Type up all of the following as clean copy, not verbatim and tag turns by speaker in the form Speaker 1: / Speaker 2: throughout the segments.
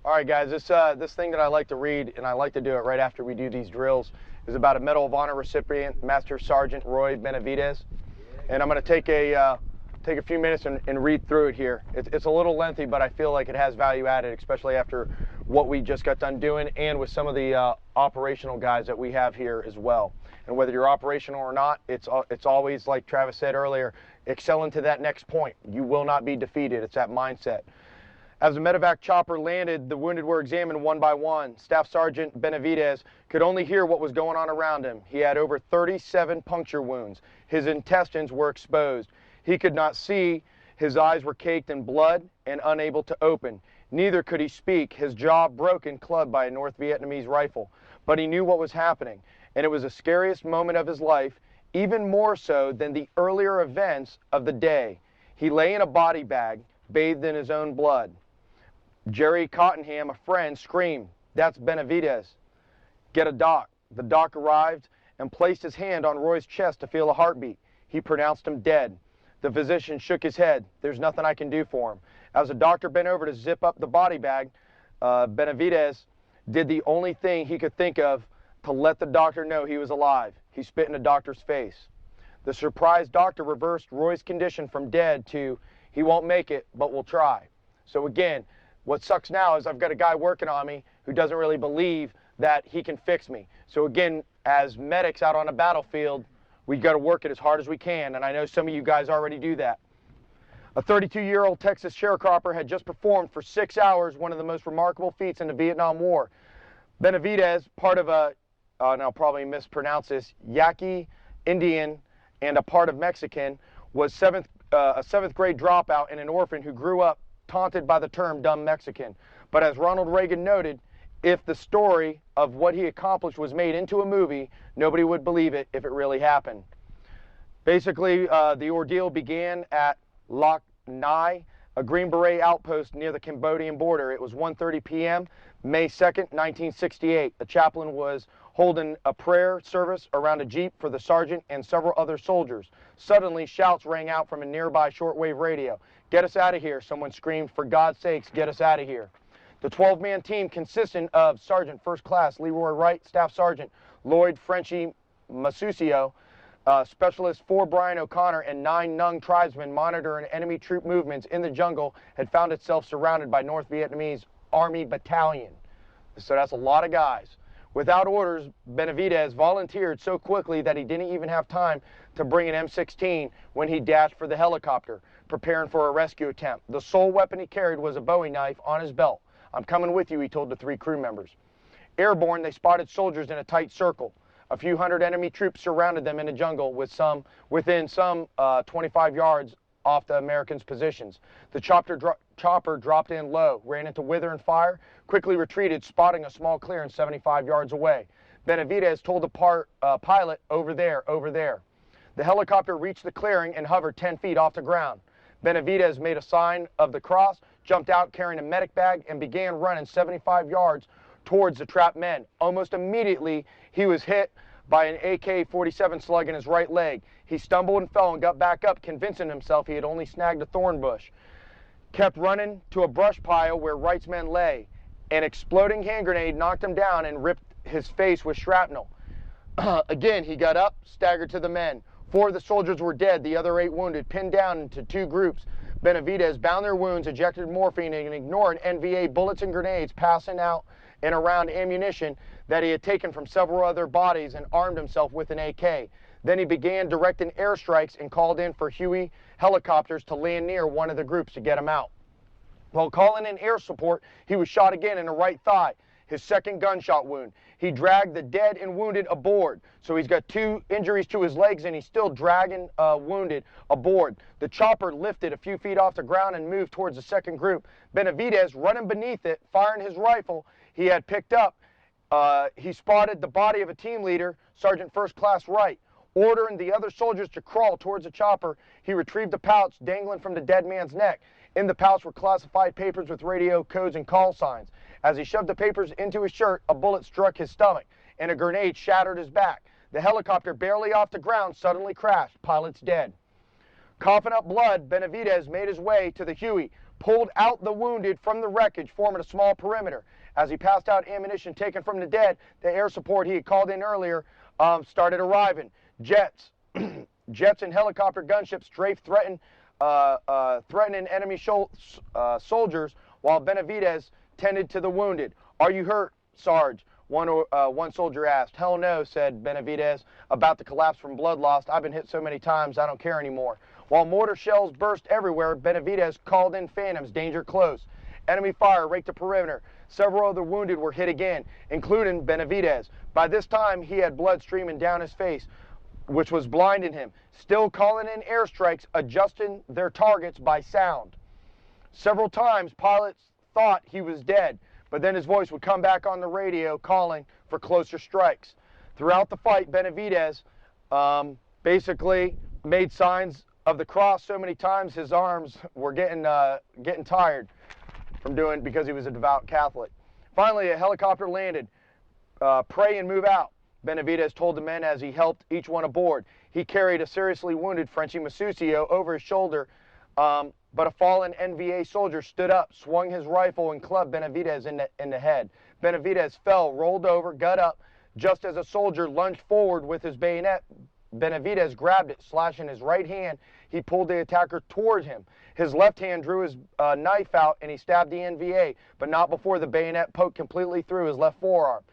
Speaker 1: All right, guys, this thing that I like to read, and I like to do it right after we do these drills, is about a Medal of Honor recipient, Master Sergeant Roy Benavidez. And I'm going to take a few minutes and read through it here. It's a little lengthy, but I feel like it has value added, especially after what we just got done doing and with some of the operational guys that we have here as well. And whether you're operational or not, it's always, like Travis said earlier, excelling to that next point. You will not be defeated. It's that mindset. As the medevac chopper landed, the wounded were examined one by one. Staff Sergeant Benavidez could only hear what was going on around him. He had over 37 puncture wounds. His intestines were exposed. He could not see. His eyes were caked in blood and unable to open. Neither could he speak, his jaw broken, clubbed by a North Vietnamese rifle. But he knew what was happening, and it was the scariest moment of his life, even more so than the earlier events of the day. He lay in a body bag, bathed in his own blood. Jerry Cottenham, a friend, screamed, "That's Benavidez. Get a doc." The doc arrived and placed his hand on Roy's chest to feel a heartbeat. He pronounced him dead. The physician shook his head. "There's nothing I can do for him." As the doctor bent over to zip up the body bag, Benavidez did the only thing he could think of to let the doctor know he was alive. He spit in the doctor's face. The surprised doctor reversed Roy's condition from dead to, "He won't make it, but we'll try." So again, what sucks now is I've got a guy working on me who doesn't really believe that he can fix me. So again, as medics out on a battlefield, we've got to work it as hard as we can, and I know some of you guys already do that. A 32-year-old Texas sharecropper had just performed for 6 hours one of the most remarkable feats in the Vietnam War. Benavidez, part of and I'll probably mispronounce this, Yaqui Indian and a part of Mexican, was a seventh grade dropout and an orphan who grew up taunted by the term dumb Mexican. But as Ronald Reagan noted, if the story of what he accomplished was made into a movie, nobody would believe it if it really happened. Basically, the ordeal began at Lac Nai, a Green Beret outpost near the Cambodian border. It was 1:30 p.m., May 2nd, 1968. The chaplain was holding a prayer service around a jeep for the sergeant and several other soldiers. Suddenly, shouts rang out from a nearby shortwave radio. "Get us out of here," someone screamed. "For God's sakes, get us out of here." The 12-man team consisted of Sergeant First Class Leroy Wright, Staff Sergeant Lloyd Frenchy Masucio, Specialist 4 Brian O'Connor, and 9 Nung tribesmen monitoring enemy troop movements in the jungle had found itself surrounded by North Vietnamese Army Battalion. So that's a lot of guys. Without orders, Benavidez volunteered so quickly that he didn't even have time to bring an M16 when he dashed for the helicopter, preparing for a rescue attempt. The sole weapon he carried was a Bowie knife on his belt. "I'm coming with you," he told the 3 crew members. Airborne, they spotted soldiers in a tight circle. A few hundred enemy troops surrounded them in the jungle within some 25 yards off the Americans' positions. The chopper dropped in low, ran into wither and fire, quickly retreated, spotting a small clearing 75 yards away. Benavidez told the pilot, "Over there, over there." The helicopter reached the clearing and hovered 10 feet off the ground. Benavidez made a sign of the cross, jumped out carrying a medic bag, and began running 75 yards towards the trapped men. Almost immediately, he was hit by an AK-47 slug in his right leg. He stumbled and fell and got back up, convincing himself he had only snagged a thorn bush. Kept running to a brush pile where Wright's men lay. An exploding hand grenade knocked him down and ripped his face with shrapnel. Again, he got up, staggered to the men. 4 of the soldiers were dead, the other 8 wounded, pinned down into 2 groups. Benavidez bound their wounds, ejected morphine, and ignored NVA bullets and grenades passing out and around ammunition that he had taken from several other bodies, and armed himself with an AK. Then he began directing airstrikes and called in for Huey helicopters to land near one of the groups to get him out. While calling in air support, he was shot again in the right thigh, his second gunshot wound. He dragged the dead and wounded aboard. So he's got 2 injuries to his legs, and he's still dragging wounded aboard. The chopper lifted a few feet off the ground and moved towards the second group. Benavidez, running beneath it, firing his rifle he had picked up, he spotted the body of a team leader, Sergeant First Class Wright. Ordering the other soldiers to crawl towards the chopper, he retrieved a pouch dangling from the dead man's neck. In the pouch were classified papers with radio codes and call signs. As he shoved the papers into his shirt, a bullet struck his stomach, and a grenade shattered his back. The helicopter, barely off the ground, suddenly crashed. Pilot's dead. Coughing up blood, Benavidez made his way to the Huey, pulled out the wounded from the wreckage, forming a small perimeter. As he passed out ammunition taken from the dead, the air support he had called in earlier started arriving. Jets and helicopter gunships strafed threatening enemy soldiers while Benavidez tended to the wounded. "Are you hurt, Sarge?" One soldier asked. "Hell no," said Benavidez, about to collapse from blood loss. "I've been hit so many times, I don't care anymore." While mortar shells burst everywhere, Benavidez called in phantoms, "Danger close." Enemy fire raked the perimeter. Several of the wounded were hit again, including Benavidez. By this time, he had blood streaming down his face, which was blinding him. Still calling in airstrikes, adjusting their targets by sound. Several times, pilots thought he was dead, but then his voice would come back on the radio calling for closer strikes. Throughout the fight, Benavidez basically made signs of the cross so many times his arms were getting tired from doing, because he was a devout Catholic. Finally, a helicopter landed. "Pray and move out," Benavidez told the men as he helped each one aboard. He carried a seriously wounded Frenchie Masuccio over his shoulder, but a fallen NVA soldier stood up, swung his rifle, and clubbed Benavidez in the head. Benavidez fell, rolled over, got up. Just as a soldier lunged forward with his bayonet, Benavidez grabbed it, slashing his right hand. He pulled the attacker toward him. His left hand drew his knife out, and he stabbed the NVA, but not before the bayonet poked completely through his left forearm.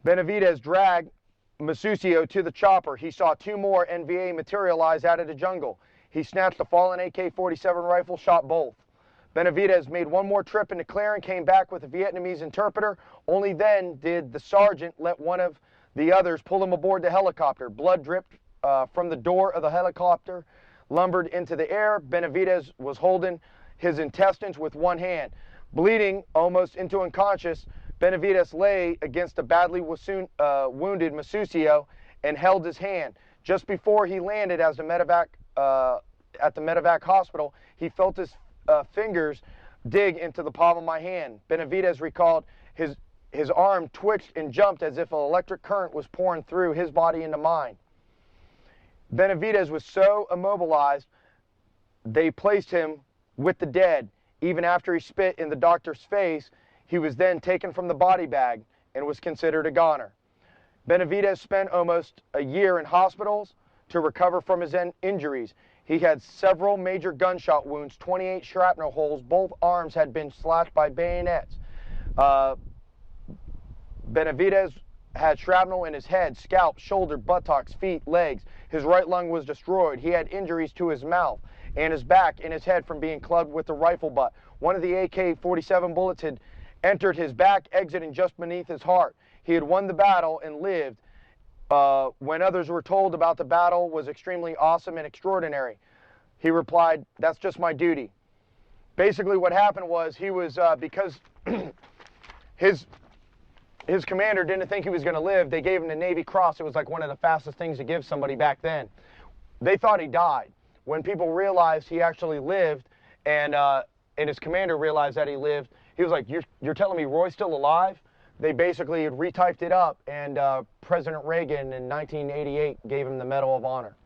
Speaker 1: Benavidez dragged Masuccio to the chopper. He saw two more NVA materialize out of the jungle. He snatched a fallen AK-47 rifle, shot both. Benavidez made one more trip in the clearing, came back with a Vietnamese interpreter. Only then did the sergeant let one of the others pull him aboard the helicopter. Blood dripped from the door of the helicopter, lumbered into the air. Benavidez was holding his intestines with one hand. Bleeding almost into unconscious, Benavidez lay against a badly wounded Masuccio and held his hand. Just before he landed at the medevac hospital, he felt his fingers dig into the palm of my hand. Benavidez recalled his arm twitched and jumped as if an electric current was pouring through his body into mine. Benavidez was so immobilized, they placed him with the dead. Even after he spit in the doctor's face, he was then taken from the body bag and was considered a goner. Benavidez spent almost a year in hospitals to recover from his injuries. He had several major gunshot wounds, 28 shrapnel holes. Both arms had been slashed by bayonets. Benavidez had shrapnel in his head, scalp, shoulder, buttocks, feet, legs. His right lung was destroyed. He had injuries to his mouth and his back and his head from being clubbed with the rifle butt. One of the AK-47 bullets had entered his back, exiting just beneath his heart. He had won the battle and lived. When others were told about the battle was extremely awesome and extraordinary, he replied, "That's just my duty." Basically what happened was he was, because his commander didn't think he was going to live, they gave him the Navy Cross. It was like one of the fastest things to give somebody back then. They thought he died. When people realized he actually lived, and his commander realized that he lived, he was like, you're telling me Roy's still alive? They basically had retyped it up, and President Reagan in 1988 gave him the Medal of Honor.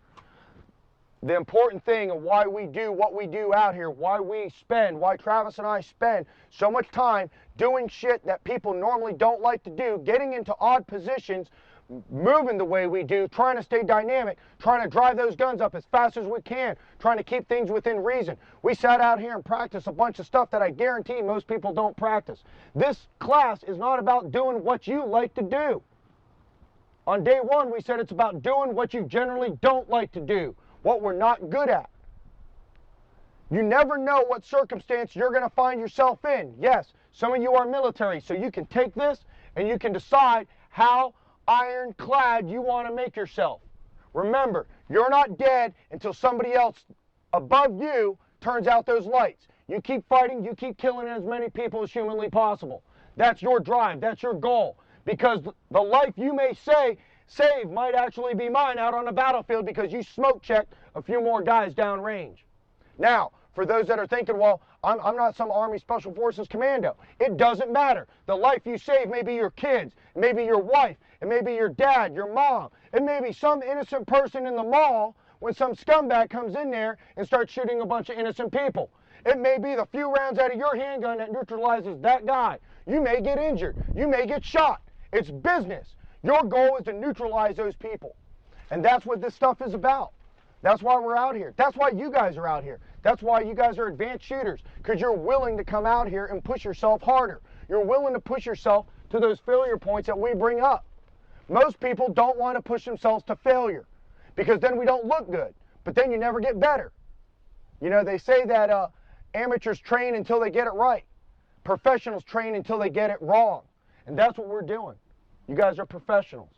Speaker 1: The important thing of why we do what we do out here, why Travis and I spend so much time doing shit that people normally don't like to do, getting into odd positions, moving the way we do, trying to stay dynamic, trying to drive those guns up as fast as we can, trying to keep things within reason. We sat out here and practiced a bunch of stuff that I guarantee most people don't practice. This class is not about doing what you like to do. On day one, we said it's about doing what you generally don't like to do, what we're not good at. You never know what circumstance you're going to find yourself in. Yes, some of you are military, so you can take this and you can decide how ironclad you want to make yourself. Remember, you're not dead until somebody else above you turns out those lights. You keep fighting, you keep killing as many people as humanly possible. That's your drive, that's your goal. Because the life you may save might actually be mine out on the battlefield because you smoke checked a few more guys downrange. Now, for those that are thinking, well, I'm not some Army Special Forces commando. It doesn't matter. The life you save may be your kids, maybe your wife, it may be your dad, your mom, it may be some innocent person in the mall when some scumbag comes in there and starts shooting a bunch of innocent people. It may be the few rounds out of your handgun that neutralizes that guy. You may get injured. You may get shot. It's business. Your goal is to neutralize those people. And that's what this stuff is about. That's why we're out here. That's why you guys are out here. That's why you guys are advanced shooters, because you're willing to come out here and push yourself harder. You're willing to push yourself to those failure points that we bring up. Most people don't want to push themselves to failure because then we don't look good, but then you never get better. You know, they say that amateurs train until they get it right. Professionals train until they get it wrong. And that's what we're doing. You guys are professionals.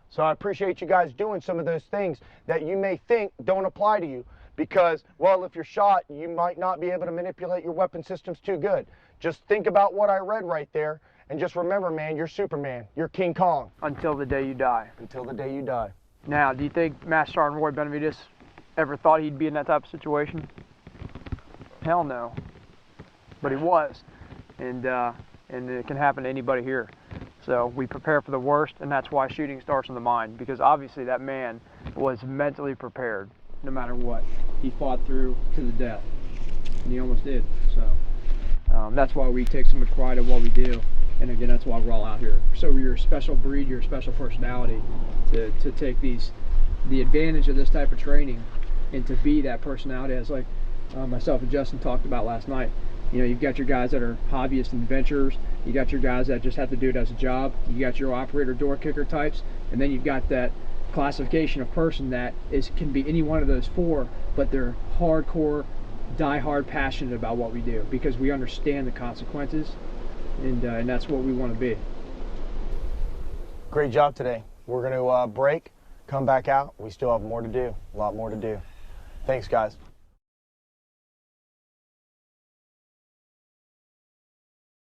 Speaker 1: So I appreciate you guys doing some of those things that you may think don't apply to you because, well, if you're shot, you might not be able to manipulate your weapon systems too good. Just think about what I read right there and just remember, man, you're Superman. You're King Kong.
Speaker 2: Until the day you die.
Speaker 1: Until the day you die.
Speaker 2: Now, do you think Master Sergeant Roy Benavides ever thought he'd be in that type of situation? Hell no. But he was. And it can happen to anybody here. So we prepare for the worst, and that's why shooting starts in the mind, because obviously that man was mentally prepared no matter what. He fought through to the death, and he almost did. So that's why we take so much pride in what we do, and again, that's why we're all out here. So you're a special breed, you're a special personality to take the advantage of this type of training and to be that personality, as like myself and Justin talked about last night. You know, you've got your guys that are hobbyists and adventurers, you got your guys that just have to do it as a job, you got your operator door kicker types, and then you've got that classification of person that can be any one of those four, but they're hardcore, die-hard passionate about what we do because we understand the consequences, and that's what we want to be.
Speaker 1: Great job today. We're going to break, come back out. We still have more to do, a lot more to do. Thanks, guys.